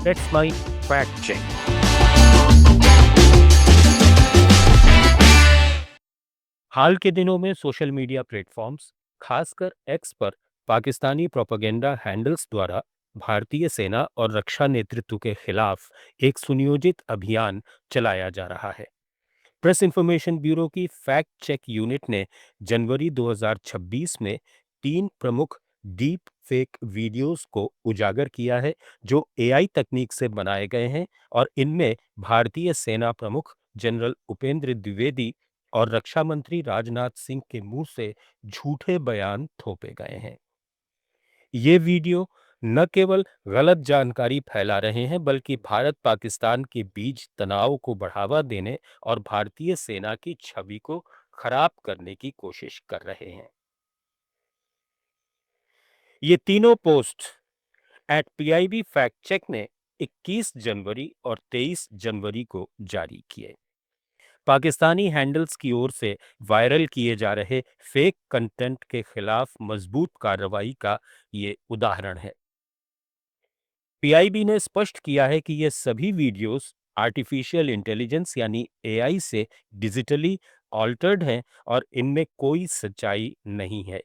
That's my fact check. हाल के दिनों में सोशल मीडिया प्लेटफॉर्म्स, खासकर एक्स पर पाकिस्तानी प्रोपेगेंडा हैंडल्स द्वारा भारतीय सेना और रक्षा नेतृत्व के खिलाफ एक सुनियोजित अभियान चलाया जा रहा है। प्रेस इंफॉर्मेशन ब्यूरो की फैक्ट चेक यूनिट ने जनवरी 2026 में 3 प्रमुख डीप फेक वीडियोस को उजागर किया है जो एआई तकनीक से बनाए गए हैं और इनमें भारतीय सेना प्रमुख जनरल उपेंद्र द्विवेदी और रक्षा मंत्री राजनाथ सिंह के मुंह से झूठे बयान थोपे गए हैं। ये वीडियो न केवल गलत जानकारी फैला रहे हैं बल्कि भारत पाकिस्तान के बीच तनाव को बढ़ावा देने और भारतीय सेना की छवि को खराब करने की कोशिश कर रहे हैं। ये तीनों post at PIB fact check ने 21 जनवरी और 23 जनवरी को जारी किए। पाकिस्तानी हैंडल्स की ओर से वायरल किए जा रहे फेक कंटेंट के खिलाफ मजबूत कार्रवाई का ये उदाहरण है। पीआईबी ने स्पष्ट किया है कि ये सभी वीडियोस आर्टिफिशियल इंटेलिजेंस यानी एआई से डिजिटली ऑल्टर्ड हैं और इनमें कोई सच्चाई नहीं है।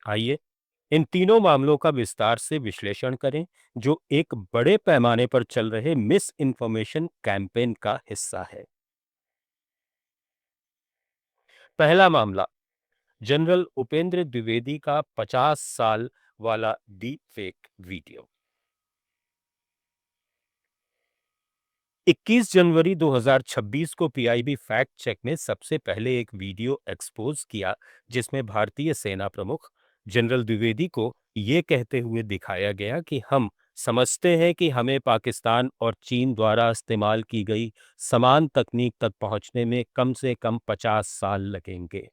आइए इन तीनों मामलों का विस्तार से विश्लेषण करें जो एक बड़े पैमाने पर चल रहे मिस इन्फॉर्मेशन कैंपेन का हिस्सा है। पहला मामला, जनरल उपेंद्र द्विवेदी का 50 साल वाला डीप फेक वीडियो। 21 जनवरी 2026 को पीआईबी फैक्ट चेक ने सबसे पहले एक वीडियो एक्सपोज किया जिसमें भारतीय सेना प्रमुख जनरल द्विवेदी को यह कहते हुए दिखाया गया कि हम समझते हैं कि हमें पाकिस्तान और चीन द्वारा इस्तेमाल की गई समान तकनीक तक पहुंचने में कम से कम 50 साल लगेंगे।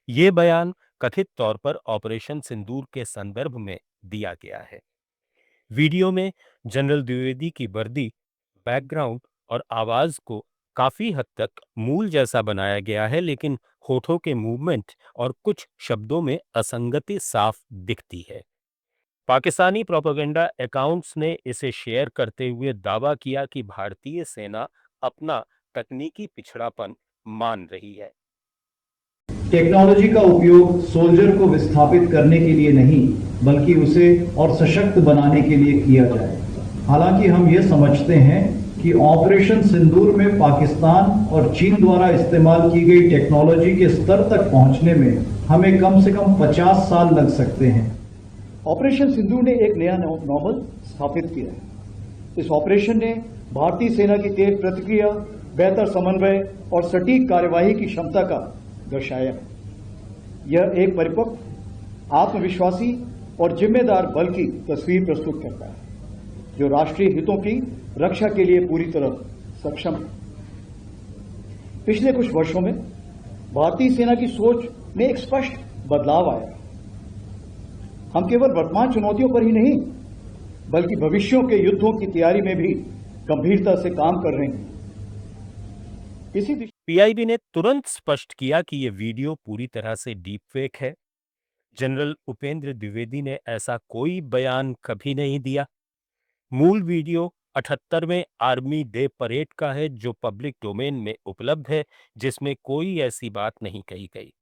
ये बयान कथित तौर पर ऑपरेशन सिंदूर के संदर्भ में दिया गया है। वीडियो में जनरल द्विवेदी की वर्दी, बैकग्राउंड और आवाज को काफी हद तक मूल जैसा बनाया गया है, लेकिन होठों के मूवमेंट और कुछ शब्दों में असंगति साफ दिखती है। पाकिस्तानी प्रोपेगेंडा अकाउंट्स ने इसे शेयर करते हुए दावा किया कि भारतीय सेना अपना तकनीकी पिछड़ापन मान रही है। टेक्नोलॉजी का उपयोग सोल्जर को विस्थापित करने के लिए नहीं बल्कि उसे और सशक्त बनाने के लिए किया जाए। हालांकि हम ये समझते हैं कि ऑपरेशन सिंदूर में पाकिस्तान और चीन द्वारा इस्तेमाल की गई टेक्नोलॉजी के स्तर तक पहुंचने में हमें कम से कम 50 साल लग सकते हैं। ऑपरेशन सिंदूर ने एक नया नॉर्मल स्थापित किया है। इस ऑपरेशन ने भारतीय सेना की तेज प्रतिक्रिया, बेहतर समन्वय और सटीक कार्यवाही की क्षमता का दर्शाया है। यह एक परिपक्व, आत्मविश्वासी और जिम्मेदार बल की तस्वीर प्रस्तुत करता है जो राष्ट्रीय हितों की रक्षा के लिए पूरी तरह सक्षम है। पिछले कुछ वर्षों में भारतीय सेना की सोच में एक स्पष्ट बदलाव आया। हम केवल वर्तमान चुनौतियों पर ही नहीं बल्कि भविष्यों के युद्धों की तैयारी में भी गंभीरता से काम कर रहे हैं। पीआईबी ने तुरंत स्पष्ट किया कि यह वीडियो पूरी तरह से डीप फेक है। जनरल उपेंद्र द्विवेदी ने ऐसा कोई बयान कभी नहीं दिया। मूल वीडियो 78वें आर्मी डे परेड का है जो पब्लिक डोमेन में उपलब्ध है, जिसमें कोई ऐसी बात नहीं कही गई।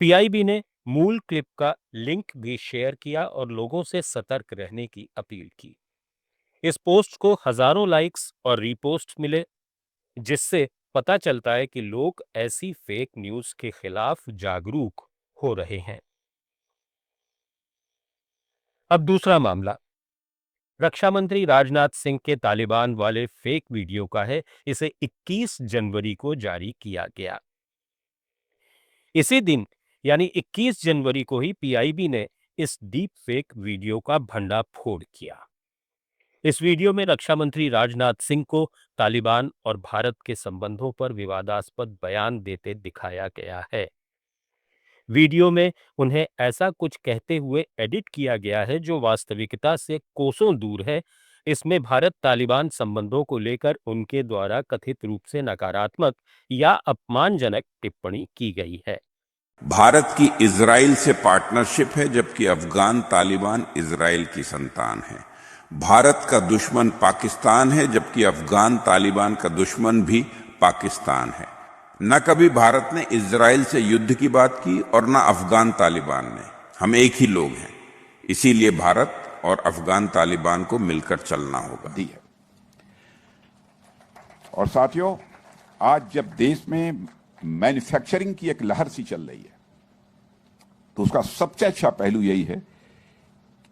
पीआईबी ने मूल क्लिप का लिंक भी शेयर किया और लोगों से सतर्क रहने की अपील की। इस पोस्ट को हजारों लाइक्स और रीपोस्ट मिले, जिससे पता चलता है कि लोग ऐसी फेक न्यूज के खिलाफ जागरूक हो रहे हैं। अब दूसरा मामला रक्षा मंत्री राजनाथ सिंह के तालिबान वाले फेक वीडियो का है। इसे 21 जनवरी को जारी किया गया। इसी दिन यानी 21 जनवरी को ही पीआईबी ने इस डीप फेक वीडियो का भंडाफोड़ किया। इस वीडियो में रक्षा मंत्री राजनाथ सिंह को तालिबान और भारत के संबंधों पर विवादास्पद बयान देते दिखाया गया है। वीडियो में उन्हें ऐसा कुछ कहते हुए एडिट किया गया है जो वास्तविकता से कोसों दूर है। इसमें भारत तालिबान संबंधों को लेकर उनके द्वारा कथित रूप से नकारात्मक या अपमानजनक टिप्पणी की गई है। भारत की इजराइल से पार्टनरशिप है जबकि अफगान तालिबान इजराइल की संतान है। भारत का दुश्मन पाकिस्तान है, जबकि अफगान तालिबान का दुश्मन भी पाकिस्तान है। न कभी भारत ने इजराइल से युद्ध की बात की और न अफगान तालिबान ने। हम एक ही लोग हैं, इसीलिए भारत और अफगान तालिबान को मिलकर चलना होगा। दी है। और साथियों, आज जब देश में मैन्युफैक्चरिंग की एक लहर सी चल रही है, तो उसका सबसे अच्छा पहलू यही है,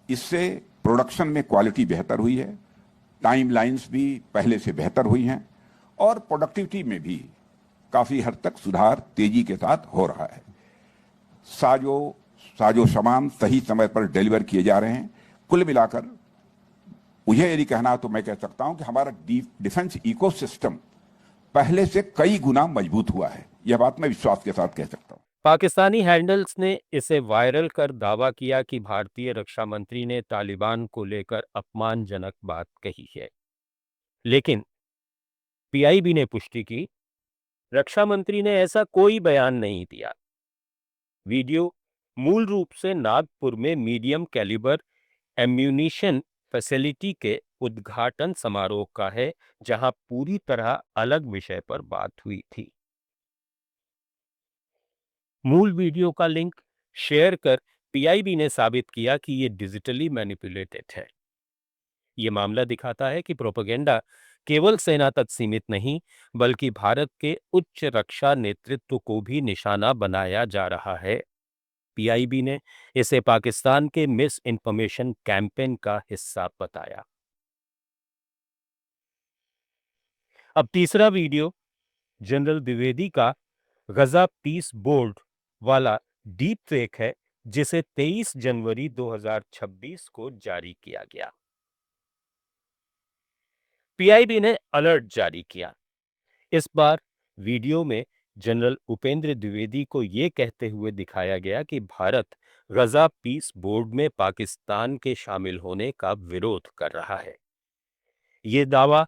इससे प्रोडक्शन में क्वालिटी बेहतर हुई है, टाइमलाइंस भी पहले से बेहतर हुई हैं और प्रोडक्टिविटी में भी काफी हद तक सुधार तेजी के साथ हो रहा है। साजो सामान सही समय पर डिलीवर किए जा रहे हैं। कुल मिलाकर मुझे यदि कहना है तो मैं कह सकता हूं कि हमारा डिफेंस इकोसिस्टम पहले से कई गुना मजबूत हुआ है। यह बात मैं विश्वास के साथ कह सकता हूं। पाकिस्तानी हैंडल्स ने इसे वायरल कर दावा किया कि भारतीय रक्षा मंत्री ने तालिबान को लेकर अपमानजनक बात कही है, लेकिन पीआईबी ने पुष्टि की, रक्षा मंत्री ने ऐसा कोई बयान नहीं दिया। वीडियो मूल रूप से नागपुर में मीडियम कैलिबर एम्यूनिशन फैसिलिटी के उद्घाटन समारोह का है, जहां पूरी तरह अलग विषय पर बात हुई थी। मूल वीडियो का लिंक शेयर कर पीआईबी ने साबित किया कि यह डिजिटली मैनिपुलेटेड है। यह मामला दिखाता है कि प्रोपेगेंडा केवल सेना तक सीमित नहीं, बल्कि भारत के उच्च रक्षा नेतृत्व को भी निशाना बनाया जा रहा है। पीआईबी ने इसे पाकिस्तान के मिस इन्फॉर्मेशन कैंपेन का हिस्सा बताया। अब तीसरा वीडियो जनरल द्विवेदी का गजा पीस बोर्ड वाला डीप फेक है, जिसे 23 जनवरी 2026 को जारी किया गया। पीआईबी ने अलर्ट जारी किया। इस बार वीडियो में जनरल उपेंद्र द्विवेदी को यह कहते हुए दिखाया गया कि भारत गजा पीस बोर्ड में पाकिस्तान के शामिल होने का विरोध कर रहा है। यह दावा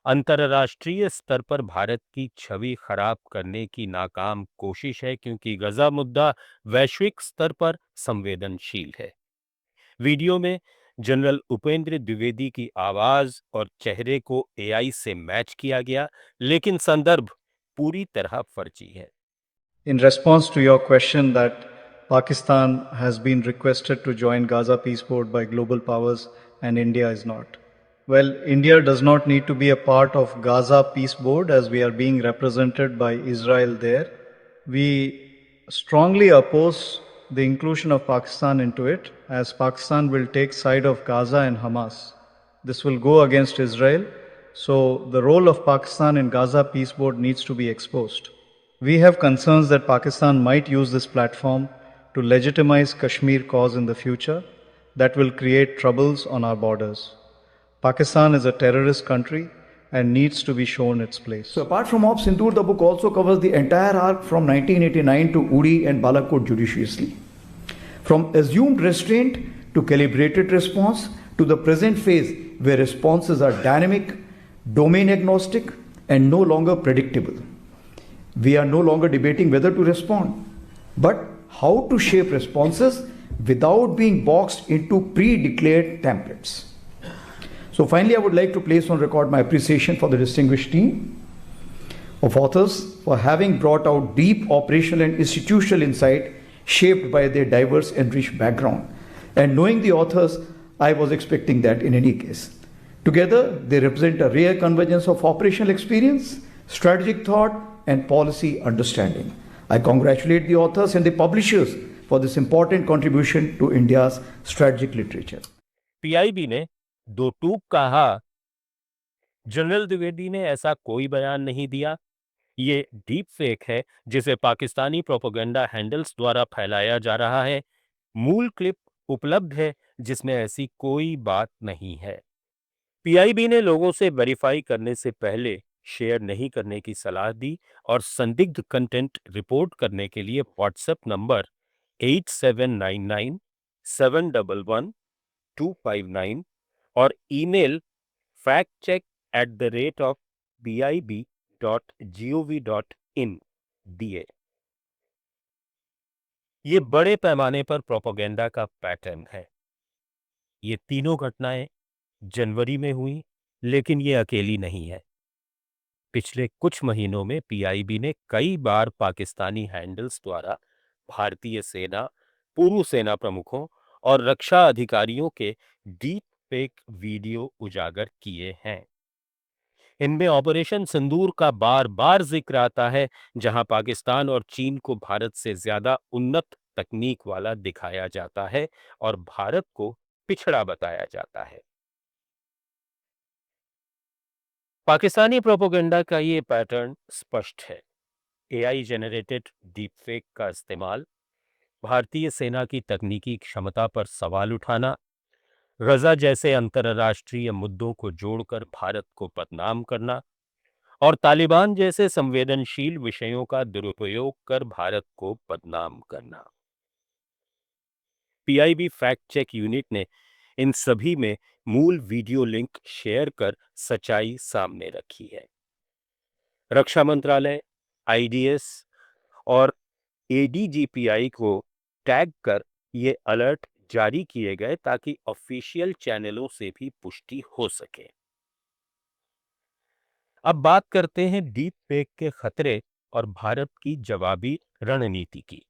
अंतर्राष्ट्रीय स्तर पर भारत की छवि खराब करने की नाकाम कोशिश है, क्योंकि गजा मुद्दा वैश्विक स्तर पर संवेदनशील है। वीडियो में जनरल उपेंद्र द्विवेदी की आवाज और चेहरे को एआई से मैच किया गया, लेकिन संदर्भ पूरी तरह फर्जी है। In response to your question that Pakistan has been requested to join Gaza Peace Board by global powers and India is not. Well, India does not need to be a part of Gaza Peace Board as we are being represented by Israel there. We strongly oppose the inclusion of Pakistan into it, as Pakistan will take side of Gaza and Hamas. This will go against Israel. So the role of Pakistan in Gaza Peace Board needs to be exposed. We have concerns that Pakistan might use this platform to legitimize Kashmir cause in the future that will create troubles on our borders. Pakistan is a terrorist country and needs to be shown its place. So apart from Op Sindoor, the book also covers the entire arc from 1989 to Uri and Balakot judiciously. From assumed restraint to calibrated response to the present phase where responses are dynamic, domain agnostic and no longer predictable. We are no longer debating whether to respond, but how to shape responses without being boxed into pre-declared templates. So finally, I would like to place on record my appreciation for the distinguished team of authors for having brought out deep operational and institutional insight shaped by their diverse and rich background. And knowing the authors, I was expecting that in any case. Together, they represent a rare convergence of operational experience, strategic thought, and policy understanding. I congratulate the authors and the publishers for this important contribution to India's strategic literature. PIB ने दो टूक कहा, general Dwivedi ने ऐसा कोई बयान नहीं दिया। ये डीप फेक है जिसे पाकिस्तानी प्रोपेगेंडा हैंडल्स द्वारा फैलाया जा रहा है। मूल क्लिप उपलब्ध है जिसमें ऐसी कोई बात नहीं है। पीआईबी ने लोगों से वेरीफाई करने से पहले शेयर नहीं करने की सलाह दी और संदिग्ध कंटेंट रिपोर्ट करने के लिए व्हाट्सएप नंबर 8799711259 और ईमेल factcheck@bib.gov.in दिए। ये बड़े पैमाने पर प्रोपेगेंडा का पैटर्न है। ये तीनों घटनाएं जनवरी में हुई, लेकिन ये अकेली नहीं है। पिछले कुछ महीनों में पीआईबी ने कई बार पाकिस्तानी हैंडल्स द्वारा भारतीय सेना, पूर्व सेना प्रमुखों और रक्षा अधिकारियों के डीप फेक वीडियो उजागर किए हैं। इनमें ऑपरेशन सिंदूर का बार बार जिक्र आता है, जहां पाकिस्तान और चीन को भारत से ज्यादा उन्नत तकनीक वाला दिखाया जाता है और भारत को पिछड़ा बताया जाता है। पाकिस्तानी प्रोपेगेंडा का ये पैटर्न स्पष्ट है। एआई जनरेटेड डीपफेक का इस्तेमाल, भारतीय सेना की तकनीकी क्षमता पर सवाल उठाना, गजा जैसे अंतर्राष्ट्रीय मुद्दों को जोड़कर भारत को बदनाम करना और तालिबान जैसे संवेदनशील विषयों का दुरुपयोग कर भारत को बदनाम करना। पीआईबी फैक्ट चेक यूनिट ने इन सभी में मूल वीडियो लिंक शेयर कर सच्चाई सामने रखी है। रक्षा मंत्रालय, आईडीएस और एडीजीपीआई को टैग कर ये अलर्ट जारी किए गए ताकि ऑफिशियल चैनलों से भी पुष्टि हो सके। अब बात करते हैं डीप फेक के खतरे और भारत की जवाबी रणनीति की।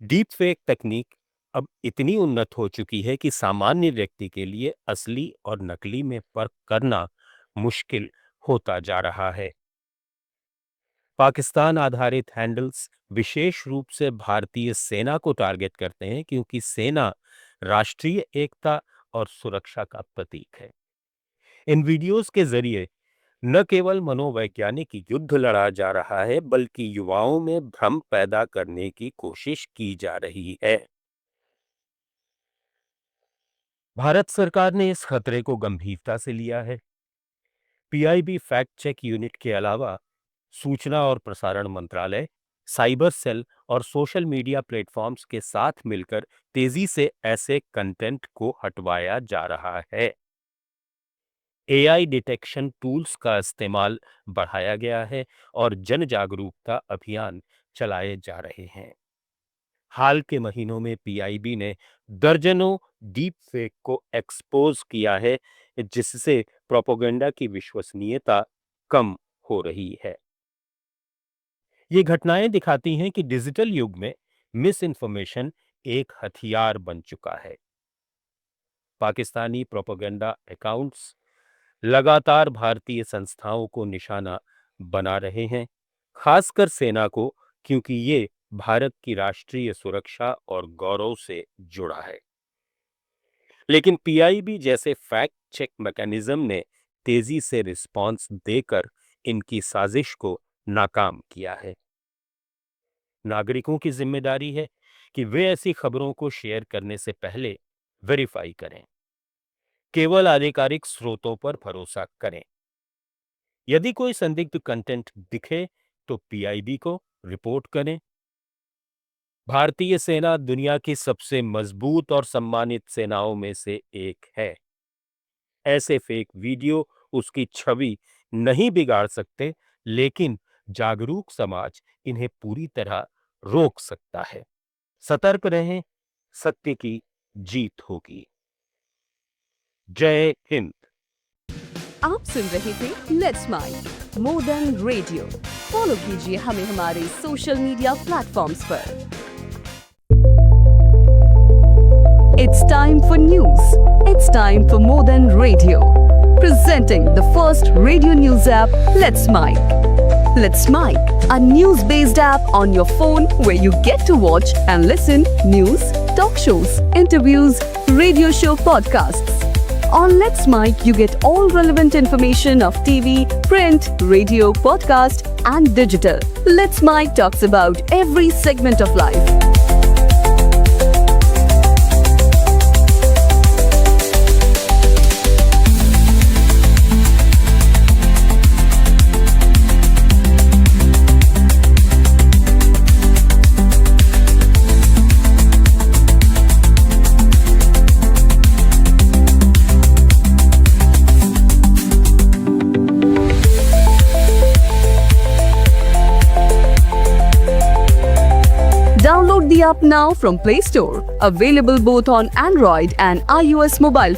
डीप फेक तकनीक अब इतनी उन्नत हो चुकी है कि सामान्य व्यक्ति के लिए असली और नकली में फर्क करना मुश्किल होता जा रहा है। पाकिस्तान आधारित हैंडल्स विशेष रूप से भारतीय सेना को टारगेट करते हैं, क्योंकि सेना राष्ट्रीय एकता और सुरक्षा का प्रतीक है। इन वीडियोस के जरिए न केवल मनोवैज्ञानिक युद्ध लड़ा जा रहा है, बल्कि युवाओं में भ्रम पैदा करने की कोशिश की जा रही है। भारत सरकार ने इस खतरे को गंभीरता से लिया है। पीआईबी फैक्ट चेक यूनिट के अलावा सूचना और प्रसारण मंत्रालय, साइबर सेल और सोशल मीडिया प्लेटफॉर्म्स के साथ मिलकर तेजी से ऐसे कंटेंट को हटवाया जा रहा है। एआई डिटेक्शन टूल्स का इस्तेमाल बढ़ाया गया है और जन जागरूकता अभियान चलाए जा रहे हैं। हाल के महीनों में पीआईबी ने दर्जनों डीप फेक को एक्सपोज किया है, जिससे प्रोपेगेंडा की विश्वसनीयता कम हो रही है। ये घटनाएं दिखाती हैं कि डिजिटल युग में मिस इन्फॉर्मेशन एक हथियार बन चुका है। पाकिस्तानी प्रोपेगेंडा अकाउंट्स लगातार भारतीय संस्थाओं को निशाना बना रहे हैं, खासकर सेना को, क्योंकि ये भारत की राष्ट्रीय सुरक्षा और गौरव से जुड़ा है। लेकिन पीआईबी जैसे फैक्ट चेक मैकेनिज्म ने तेजी से रिस्पॉन्स देकर इनकी साजिश को नाकाम किया है। नागरिकों की जिम्मेदारी है कि वे ऐसी खबरों को शेयर करने से पहले वेरीफाई करें। केवल आधिकारिक स्रोतों पर भरोसा करें। यदि कोई संदिग्ध कंटेंट दिखे तो पीआईबी को रिपोर्ट करें। भारतीय सेना दुनिया की सबसे मजबूत और सम्मानित सेनाओं में से एक है। ऐसे फेक वीडियो उसकी छवि नहीं बिगाड़ सकते, लेकिन जागरूक समाज इन्हें पूरी तरह रोक सकता है। सतर्क रहें, सत्य की जीत होगी। जय हिंद। आप सुन रहे थे let's mic more than radio. Follow कीजिए हमें हमारे सोशल मीडिया प्लेटफॉर्म्स पर। It's time for news. It's time for more than radio. Presenting the first radio news app, Let's Mic. Let's Mic, a news-based app on your phone where you get to watch and listen news, talk shows, interviews, radio show podcasts. On Let's Mic, you get all relevant information of TV, print, radio, podcast, and digital. Let's Mic talks about every segment of life. Download the app now from Play Store. Available both on Android and iOS mobile